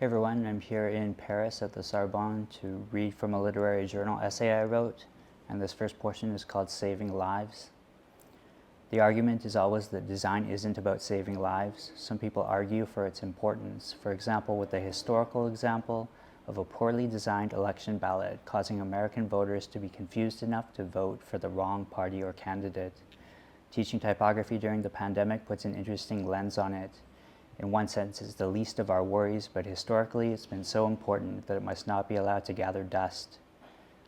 Hey everyone, I'm here in Paris at the Sorbonne to read from a literary journal essay I wrote, and this first portion is called Saving Lives. The argument is always that design isn't about saving lives. Some people argue for its importance, for example with the historical example of a poorly designed election ballot causing American voters to be confused enough to vote for the wrong party or candidate. Teaching typography during the pandemic puts an interesting lens on it. In one sense, it's the least of our worries, but historically it's been so important that it must not be allowed to gather dust.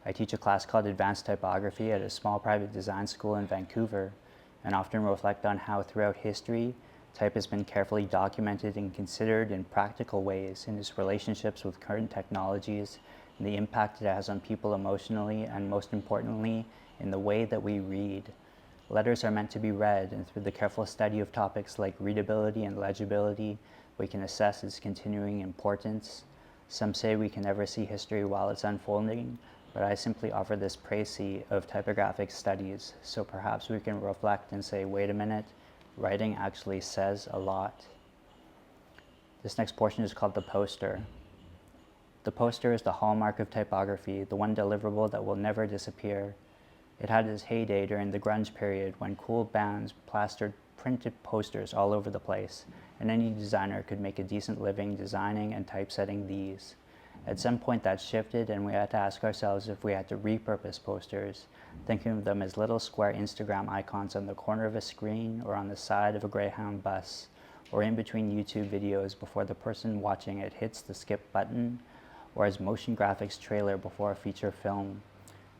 I teach a class called Advanced Typography at a small private design school in Vancouver, and often reflect on how throughout history, type has been carefully documented and considered in practical ways in its relationships with current technologies and the impact it has on people emotionally, and most importantly, in the way that we read. Letters are meant to be read, and through the careful study of topics like readability and legibility, we can assess its continuing importance. Some say we can never see history while it's unfolding, but I simply offer this précis of typographic studies, so perhaps we can reflect and say, wait a minute, writing actually says a lot. This next portion is called the poster. The poster is the hallmark of typography, the one deliverable that will never disappear. It had its heyday during the grunge period when cool bands plastered printed posters all over the place, and any designer could make a decent living designing and typesetting these. At some point that shifted, and we had to ask ourselves if we had to repurpose posters, thinking of them as little square Instagram icons on the corner of a screen or on the side of a Greyhound bus, or in between YouTube videos before the person watching it hits the skip button, or as motion graphics trailer before a feature film.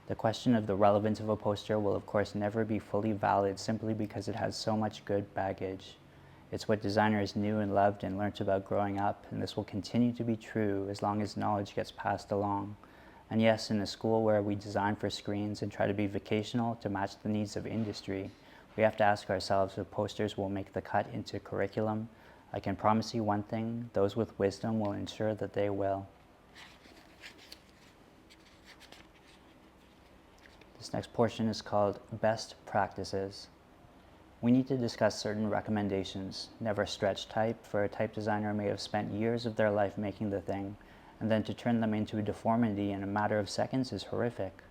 The question of the relevance of a poster will of course never be fully valid simply because it has so much good baggage. It's what designers knew and loved and learnt about growing up, and this will continue to be true as long as knowledge gets passed along. And yes, in a school where we design for screens and try to be vocational to match the needs of industry, we have to ask ourselves if posters will make the cut into curriculum. I can promise you one thing, those with wisdom will ensure that they will. This next portion is called Best Practices. We need to discuss certain recommendations. Never stretch type, for a type designer may have spent years of their life making the thing, and then to turn them into a deformity in a matter of seconds is horrific.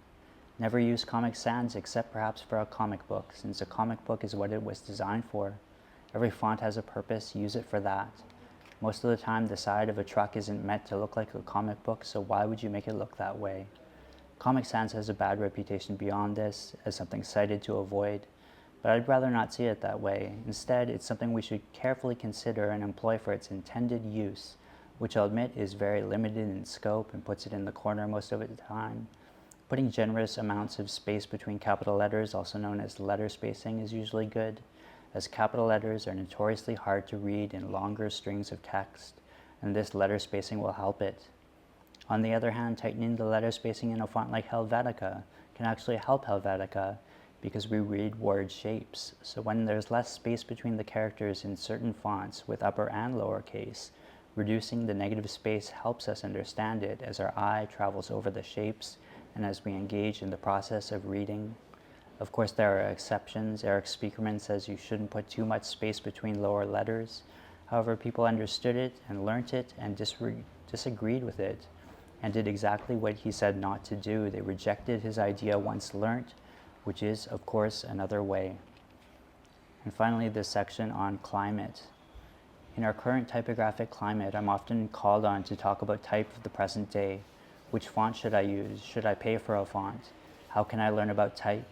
Never use Comic Sans except perhaps for a comic book, since a comic book is what it was designed for. Every font has a purpose, use it for that. Most of the time the side of a truck isn't meant to look like a comic book, so why would you make it look that way? Comic Sans has a bad reputation beyond this, as something cited to avoid, but I'd rather not see it that way. Instead, it's something we should carefully consider and employ for its intended use, which I'll admit is very limited in scope and puts it in the corner most of the time. Putting generous amounts of space between capital letters, also known as letter spacing, is usually good, as capital letters are notoriously hard to read in longer strings of text, and this letter spacing will help it. On the other hand, tightening the letter spacing in a font like Helvetica can actually help Helvetica because we read word shapes. So when there's less space between the characters in certain fonts with upper and lower case, reducing the negative space helps us understand it as our eye travels over the shapes and as we engage in the process of reading. Of course, there are exceptions. Eric Spiekerman says you shouldn't put too much space between lower letters. However, people understood it and learnt it and disagreed with it, and did exactly what he said not to do. They rejected his idea once learnt, which is, of course, another way. And finally, this section on climate. In our current typographic climate, I'm often called on to talk about type of the present day. Which font should I use? Should I pay for a font? How can I learn about type?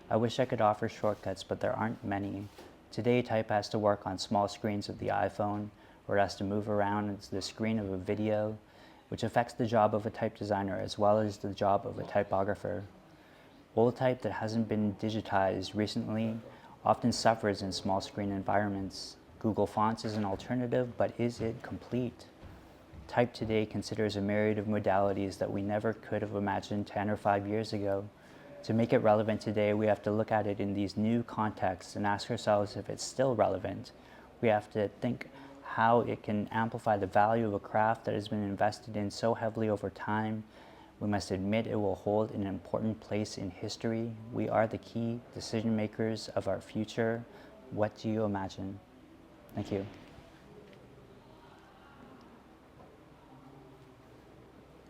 I wish I could offer shortcuts, but there aren't many. Today, type has to work on small screens of the iPhone, or it has to move around into the screen of a video, which affects the job of a type designer as well as the job of a typographer. Old type that hasn't been digitized recently often suffers in small screen environments. Google Fonts is an alternative, but is it complete? Type today considers a myriad of modalities that we never could have imagined 10 or 5 years ago. To make it relevant today, we have to look at it in these new contexts and ask ourselves if it's still relevant. We have to think how it can amplify the value of a craft that has been invested in so heavily over time. We must admit it will hold an important place in history. We are the key decision makers of our future. What do you imagine? Thank you.